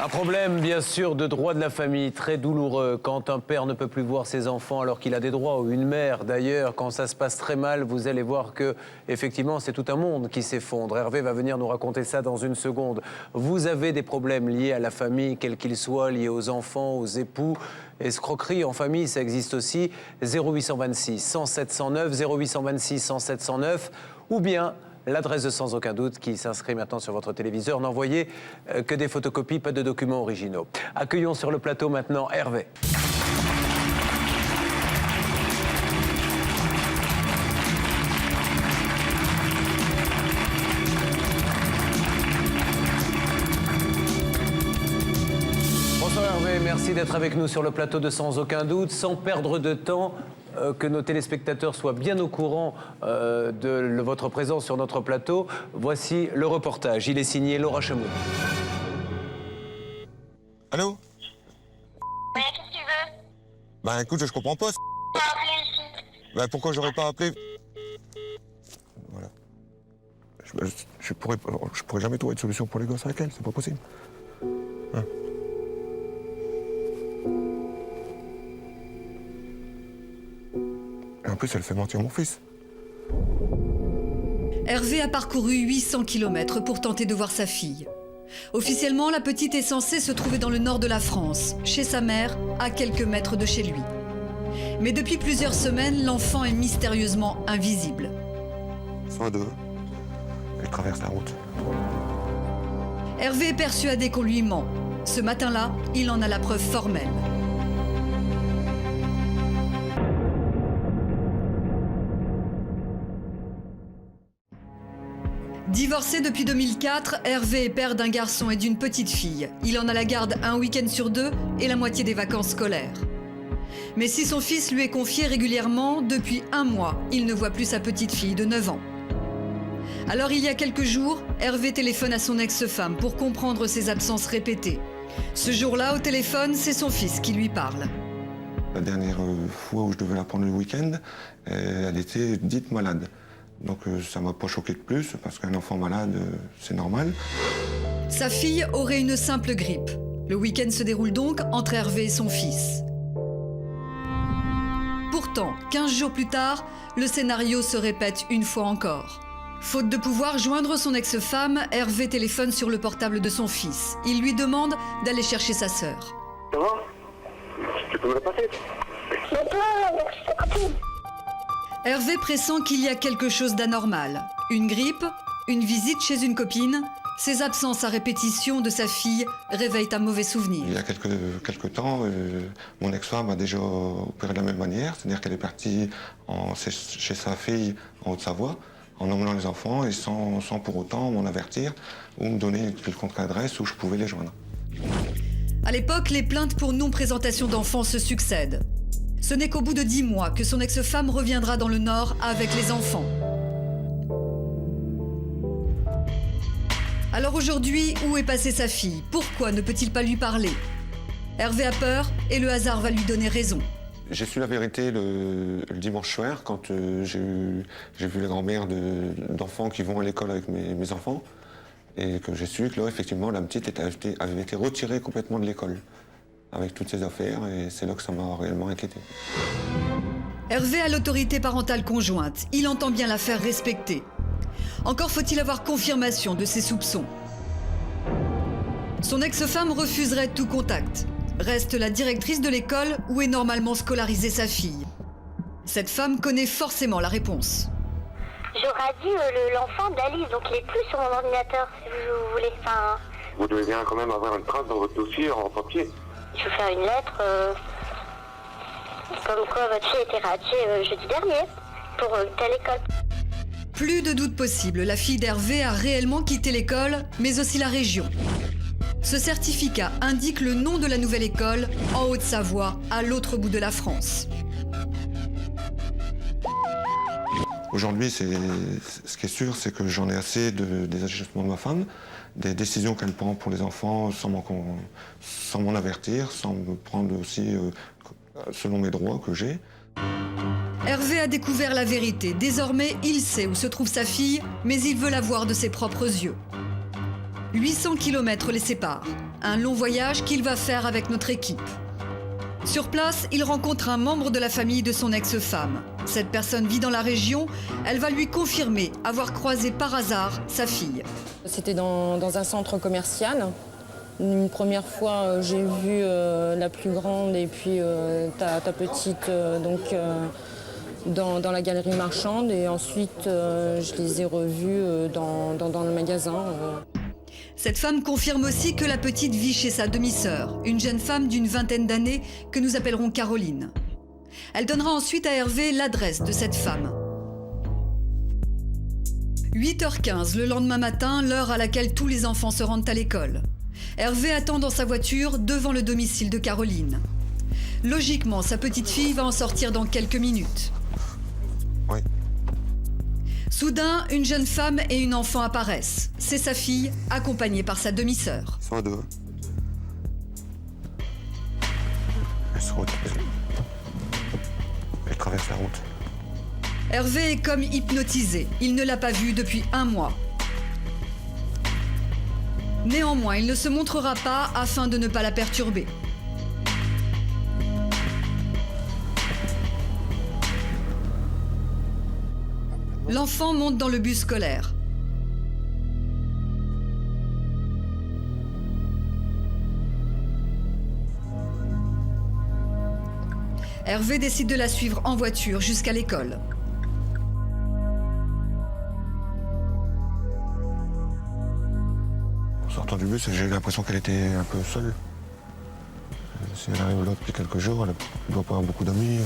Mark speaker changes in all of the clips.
Speaker 1: Un problème, bien sûr, de droit de la famille, très douloureux. Quand un père ne peut plus voir ses enfants alors qu'il a des droits, ou une mère d'ailleurs, quand ça se passe très mal, vous allez voir que, effectivement, c'est tout un monde qui s'effondre. Hervé va venir nous raconter ça dans une seconde. Vous avez des problèmes liés à la famille, quels qu'ils soient, liés aux enfants, aux époux. Escroquerie en famille, ça existe aussi. 0826 107 109, 0826 107 109, ou bien l'adresse de Sans Aucun Doute qui s'inscrit maintenant sur votre téléviseur. N'envoyez que des photocopies, pas de documents originaux. Accueillons sur le plateau maintenant Hervé. Bonsoir Hervé, merci d'être avec nous sur le plateau de Sans Aucun Doute. Sans perdre de temps, que nos téléspectateurs soient bien au courant de votre présence sur notre plateau. Voici le reportage. Il est signé Laura Chemoux.
Speaker 2: Allô?
Speaker 3: Ouais, qu'est-ce que tu veux?
Speaker 2: Bah écoute, je comprends pas.
Speaker 3: T'as appelé ici.
Speaker 2: Bah pourquoi j'aurais pas appelé? Voilà. Je pourrais jamais trouver de solution pour les gosses avec elle, c'est pas possible. Hein? Et en plus, elle fait mentir mon fils.
Speaker 4: Hervé a parcouru 800 km pour tenter de voir sa fille. Officiellement, la petite est censée se trouver dans le nord de la France, chez sa mère, à quelques mètres de chez lui. Mais depuis plusieurs semaines, l'enfant est mystérieusement invisible.
Speaker 2: Soit deux. Elle traverse la route.
Speaker 4: Hervé est persuadé qu'on lui ment. Ce matin-là, il en a la preuve formelle. Divorcé depuis 2004, Hervé est père d'un garçon et d'une petite fille. Il en a la garde un week-end sur deux et la moitié des vacances scolaires. Mais si son fils lui est confié régulièrement, depuis un mois, il ne voit plus sa petite fille de 9 ans. Alors il y a quelques jours, Hervé téléphone à son ex-femme pour comprendre ses absences répétées. Ce jour-là, au téléphone, c'est son fils qui lui parle.
Speaker 2: La dernière fois où je devais la prendre le week-end, elle était dite malade. Donc ça m'a pas choqué de plus, parce qu'un enfant malade, c'est normal.
Speaker 4: Sa fille aurait une simple grippe. Le week-end se déroule donc entre Hervé et son fils. Pourtant, 15 jours plus tard, le scénario se répète une fois encore. Faute de pouvoir joindre son ex-femme, Hervé téléphone sur le portable de son fils. Il lui demande d'aller chercher sa sœur.
Speaker 5: Ça va? Tu peux me le passer?
Speaker 3: Mais toi, c'est copine.
Speaker 4: Hervé pressent qu'il y a quelque chose d'anormal. Une grippe, une visite chez une copine. Ses absences à répétition de sa fille réveillent un mauvais souvenir.
Speaker 2: Il y a quelques temps, mon ex-femme a déjà opéré de la même manière, c'est-à-dire qu'elle est partie chez sa fille en Haute-Savoie, en emmenant les enfants et sans pour autant m'en avertir ou me donner une quelconque adresse où je pouvais les joindre.
Speaker 4: À l'époque, les plaintes pour non-présentation d'enfants se succèdent. Ce n'est qu'au bout de 10 mois que son ex-femme reviendra dans le Nord avec les enfants. Alors aujourd'hui, où est passée sa fille? Pourquoi ne peut-il pas lui parler? Hervé a peur et le hasard va lui donner raison.
Speaker 2: J'ai su la vérité le dimanche soir quand j'ai vu les grand-mères d'enfants qui vont à l'école avec mes enfants et que j'ai su que là, effectivement, la petite avait été retirée complètement de l'école avec toutes ses affaires et c'est là que ça m'a réellement inquiété.
Speaker 4: Hervé a l'autorité parentale conjointe. Il entend bien la faire respecter. Encore faut-il avoir confirmation de ses soupçons. Son ex-femme refuserait tout contact. Reste la directrice de l'école où est normalement scolarisée sa fille. Cette femme connaît forcément la réponse.
Speaker 3: J'aurais dit l'enfant d'Alice, donc il est plus sur mon ordinateur, si vous voulez. Enfin,
Speaker 5: Vous devez bien quand même avoir une trace dans votre dossier en papier.
Speaker 3: je vais faire une lettre, comme quoi votre fille a été ratée jeudi dernier, pour telle école.
Speaker 4: Plus de doute possible, la fille d'Hervé a réellement quitté l'école, mais aussi la région. Ce certificat indique le nom de la nouvelle école, en Haute-Savoie, à l'autre bout de la France.
Speaker 2: Aujourd'hui, ce qui est sûr, c'est que j'en ai assez des agissements de ma femme, des décisions qu'elle prend pour les enfants sans m'en avertir, sans me prendre aussi selon mes droits que j'ai.
Speaker 4: Hervé a découvert la vérité. Désormais, il sait où se trouve sa fille, mais il veut la voir de ses propres yeux. 800 km les séparent. Un long voyage qu'il va faire avec notre équipe. Sur place, il rencontre un membre de la famille de son ex-femme. Cette personne vit dans la région. Elle va lui confirmer avoir croisé par hasard sa fille.
Speaker 6: C'était dans un centre commercial. Une première fois, j'ai vu la plus grande et puis ta petite dans la galerie marchande. Et ensuite, je les ai revus dans le magasin.
Speaker 4: Cette femme confirme aussi que la petite vit chez sa demi-sœur, une jeune femme d'une vingtaine d'années que nous appellerons Caroline. Elle donnera ensuite à Hervé l'adresse de cette femme. 8h15 le lendemain matin, l'heure à laquelle tous les enfants se rendent à l'école. Hervé attend dans sa voiture devant le domicile de Caroline. Logiquement, sa petite fille va en sortir dans quelques minutes.
Speaker 2: Oui.
Speaker 4: Soudain, une jeune femme et une enfant apparaissent. C'est sa fille, accompagnée par sa demi-sœur.
Speaker 2: Ils sont à deux. Elles traversent la route.
Speaker 4: Hervé est comme hypnotisé. Il ne l'a pas vue depuis 1 mois. Néanmoins, il ne se montrera pas afin de ne pas la perturber. L'enfant monte dans le bus scolaire. Hervé décide de la suivre en voiture jusqu'à l'école.
Speaker 2: En sortant du bus, j'ai eu l'impression qu'elle était un peu seule. Si elle arrive là depuis quelques jours, elle ne doit pas avoir beaucoup d'amis.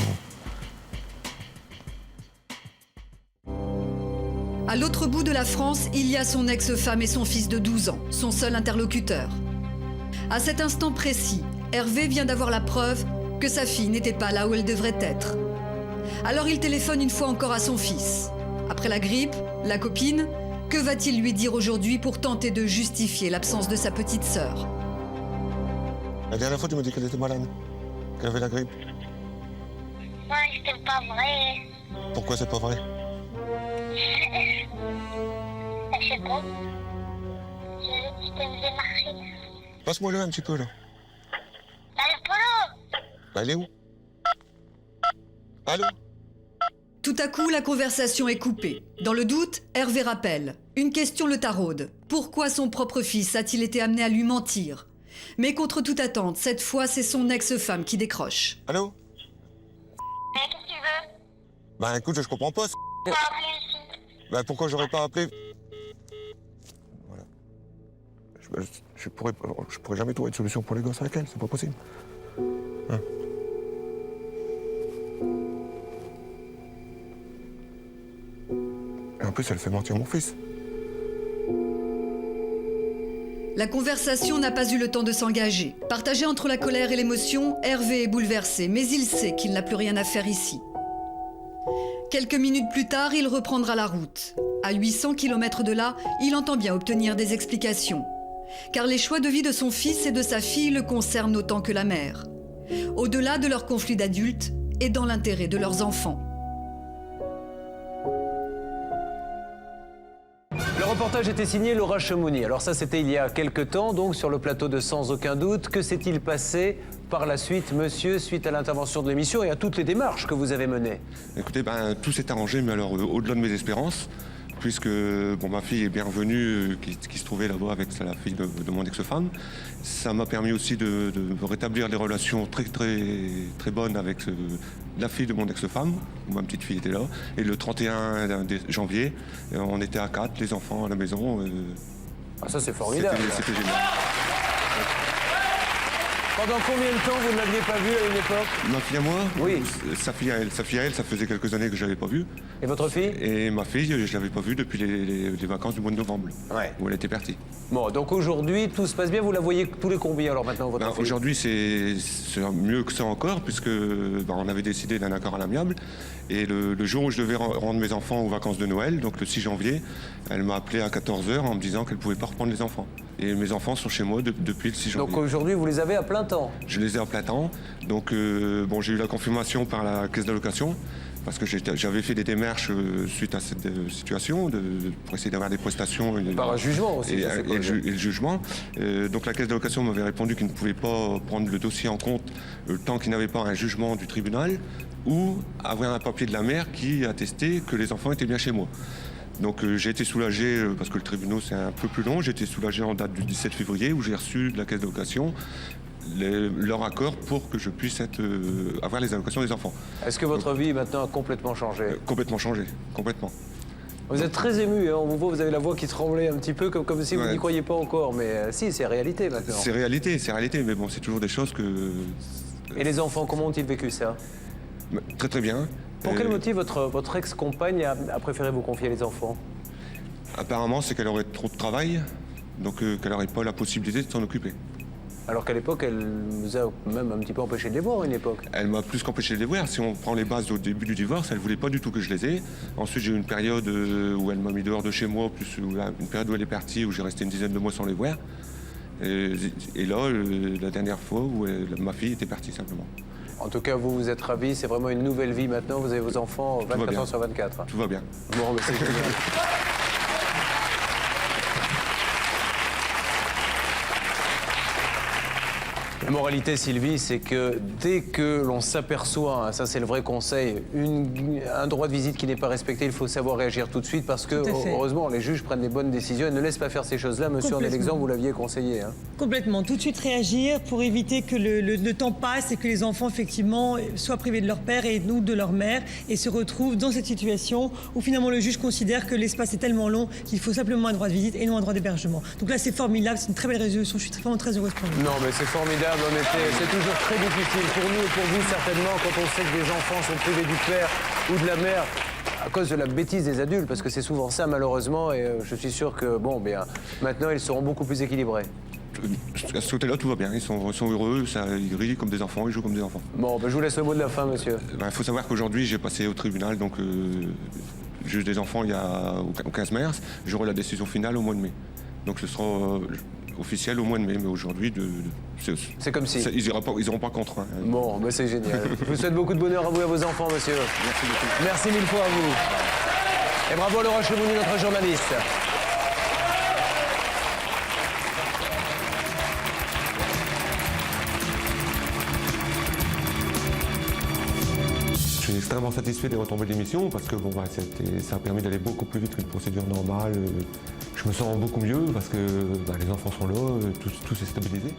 Speaker 4: À l'autre bout de la France, il y a son ex-femme et son fils de 12 ans, son seul interlocuteur. À cet instant précis, Hervé vient d'avoir la preuve que sa fille n'était pas là où elle devrait être. Alors il téléphone une fois encore à son fils. Après la grippe, la copine, que va-t-il lui dire aujourd'hui pour tenter de justifier l'absence de sa petite sœur?
Speaker 2: La dernière fois, tu m'as dit qu'elle était malade, qu'elle avait la grippe.
Speaker 3: Non, c'était pas vrai.
Speaker 2: Pourquoi c'est pas vrai?
Speaker 3: Je sais pas. Je te faisais marcher.
Speaker 2: Passe-moi-le un petit peu, là.
Speaker 3: Bah, le polo!
Speaker 2: Bah, elle est où? Allô?
Speaker 4: Tout à coup, la conversation est coupée. Dans le doute, Hervé rappelle. Une question le taraude. Pourquoi son propre fils a-t-il été amené à lui mentir? Mais contre toute attente, cette fois, c'est son ex-femme qui décroche.
Speaker 2: Allô?
Speaker 3: Qu'est-ce que tu veux?
Speaker 2: Bah, écoute, je comprends pas.
Speaker 3: T'as appelé ici.
Speaker 2: Bah, pourquoi j'aurais pas appelé? Voilà. Je pourrais jamais trouver de solution pour les gosses avec elle, c'est pas possible. Hein? Et en plus, elle fait mentir mon fils.
Speaker 4: La conversation n'a pas eu le temps de s'engager. Partagé entre la colère et l'émotion, Hervé est bouleversé, mais il sait qu'il n'a plus rien à faire ici. Quelques minutes plus tard, il reprendra la route. À 800 km de là, il entend bien obtenir des explications. Car les choix de vie de son fils et de sa fille le concernent autant que la mère. Au-delà de leur conflit d'adultes et dans l'intérêt de leurs enfants.
Speaker 1: Le reportage était signé Laura Chemouni. Alors ça, c'était il y a quelques temps, donc sur le plateau de Sans aucun doute. Que s'est-il passé par la suite, monsieur, suite à l'intervention de l'émission et à toutes les démarches que vous avez menées?
Speaker 2: Écoutez, tout s'est arrangé, mais alors au-delà de mes espérances, puisque ma fille est bien revenue, qui se trouvait là-bas avec la fille de mon ex-femme. Ça m'a permis aussi de rétablir des relations très, très, très bonnes avec la fille de mon ex-femme, où ma petite fille était là. Et le 31 janvier, on était à 4, les enfants à la maison.
Speaker 1: Ah, ça, c'est formidable.
Speaker 2: C'était génial.
Speaker 1: Pendant combien de temps vous ne l'aviez pas vue à une époque?
Speaker 2: Ma fille à moi?
Speaker 1: Oui.
Speaker 2: Sa fille à elle, ça faisait quelques années que je ne l'avais pas vue.
Speaker 1: Et votre fille?
Speaker 2: Et ma fille, je ne l'avais pas vue depuis les vacances du mois de novembre,
Speaker 1: Ouais.
Speaker 2: où elle était partie.
Speaker 1: Bon, donc aujourd'hui, tout se passe bien. Vous la voyez tous les combien alors maintenant, votre fille?
Speaker 2: Aujourd'hui, c'est mieux que ça encore, puisque on avait décidé d'un accord à l'amiable. Et le jour où je devais rendre mes enfants aux vacances de Noël, donc le 6 janvier, elle m'a appelé à 14h en me disant qu'elle ne pouvait pas reprendre les enfants. Et mes enfants sont chez moi depuis le 6 janvier.
Speaker 1: Donc aujourd'hui, vous les avez à plein temps?
Speaker 2: Je les ai à plein temps. Donc j'ai eu la confirmation par la caisse d'allocation. parce que j'avais fait des démarches suite à cette situation pour essayer d'avoir des prestations.
Speaker 1: Par un jugement aussi.
Speaker 2: Et,
Speaker 1: ça, c'est
Speaker 2: et
Speaker 1: pas
Speaker 2: le,
Speaker 1: le jeu.
Speaker 2: et le jugement. Donc la caisse d'allocation m'avait répondu qu'il ne pouvait pas prendre le dossier en compte tant qu'il n'avait pas un jugement du tribunal ou avoir un papier de la mère qui attestait que les enfants étaient bien chez moi. Donc j'ai été soulagé, parce que le tribunal c'est un peu plus long, j'ai été soulagé en date du 17 février où j'ai reçu de la caisse d'allocation leur accord pour que je puisse avoir les allocations des enfants.
Speaker 1: Est-ce que votre vie maintenant a complètement changé?
Speaker 2: Complètement changé, complètement.
Speaker 1: Vous êtes très ému, hein, on vous voit, vous avez la voix qui tremblait un petit peu, comme si vous
Speaker 2: Ouais.
Speaker 1: n'y croyiez pas encore. Mais si, c'est réalité maintenant.
Speaker 2: C'est réalité, mais bon, c'est toujours des choses que...
Speaker 1: Et les enfants, comment ont-ils vécu ça?
Speaker 2: Très très bien.
Speaker 1: Pour quel motif votre ex-compagne a préféré vous confier les enfants?
Speaker 2: Apparemment, c'est qu'elle aurait trop de travail, donc qu'elle n'aurait pas la possibilité de s'en occuper.
Speaker 1: Alors qu'à l'époque, elle nous a même un petit peu empêché de les voir à une époque.
Speaker 2: Elle m'a plus qu'empêché de les voir. Si on prend les bases au début du divorce, elle ne voulait pas du tout que je les ai. Ensuite, j'ai eu une période où elle m'a mis dehors de chez moi, plus une période où elle est partie, où j'ai resté une dizaine de mois sans les voir. Et là, la dernière fois où ma fille était partie simplement.
Speaker 1: En tout cas, vous êtes ravis, c'est vraiment une nouvelle vie maintenant. Vous avez vos enfants
Speaker 2: va
Speaker 1: 24
Speaker 2: bien.
Speaker 1: heures sur 24.
Speaker 2: Tout va bien.
Speaker 1: Bon, mais c'est génial. La moralité, Sylvie, c'est que dès que l'on s'aperçoit, hein, ça c'est le vrai conseil, un droit de visite qui n'est pas respecté, il faut savoir réagir tout de suite parce que,
Speaker 7: Tout à fait.
Speaker 1: heureusement, les juges prennent les bonnes décisions et ne laissent pas faire ces choses-là. Monsieur, en est
Speaker 7: Complètement.
Speaker 1: l'exemple, vous l'aviez conseillé. Hein.
Speaker 7: Complètement. Tout de suite réagir pour éviter que le temps passe et que les enfants, effectivement, soient privés de leur père et nous de leur mère et se retrouvent dans cette situation où finalement le juge considère que l'espace est tellement long qu'il faut simplement un droit de visite et non un droit d'hébergement. Donc là, c'est formidable, c'est une très belle résolution. Je suis vraiment très heureuse pour vous.
Speaker 1: Non, mais c'est formidable, mais c'est toujours très difficile pour nous et pour vous certainement quand on sait que des enfants sont privés du père ou de la mère à cause de la bêtise des adultes, parce que c'est souvent ça malheureusement, et je suis sûr que, bon, bien, maintenant ils seront beaucoup plus équilibrés.
Speaker 2: À ce côté-là, tout va bien. Ils sont heureux, ils rient comme des enfants, ils jouent comme des enfants.
Speaker 1: Bon, ben, je vous laisse le mot de la fin, monsieur.
Speaker 2: Il faut savoir qu'aujourd'hui, j'ai passé au tribunal, donc juge des enfants au 15 mars. J'aurai la décision finale au mois de mai. Donc ce sera officiel au mois de mai, mais aujourd'hui,
Speaker 1: C'est comme si.
Speaker 2: ils n'iront pas contre. Hein.
Speaker 1: Bon, ben c'est génial. Je vous souhaite beaucoup de bonheur à vous et à vos enfants, monsieur.
Speaker 2: Merci beaucoup.
Speaker 1: Merci mille fois à vous. Et bravo Laurent Chemouni, notre journaliste.
Speaker 2: Je suis extrêmement satisfait des retombées de l'émission parce que bon, ça a permis d'aller beaucoup plus vite qu'une procédure normale. Je me sens beaucoup mieux parce que les enfants sont là, tout s'est stabilisé.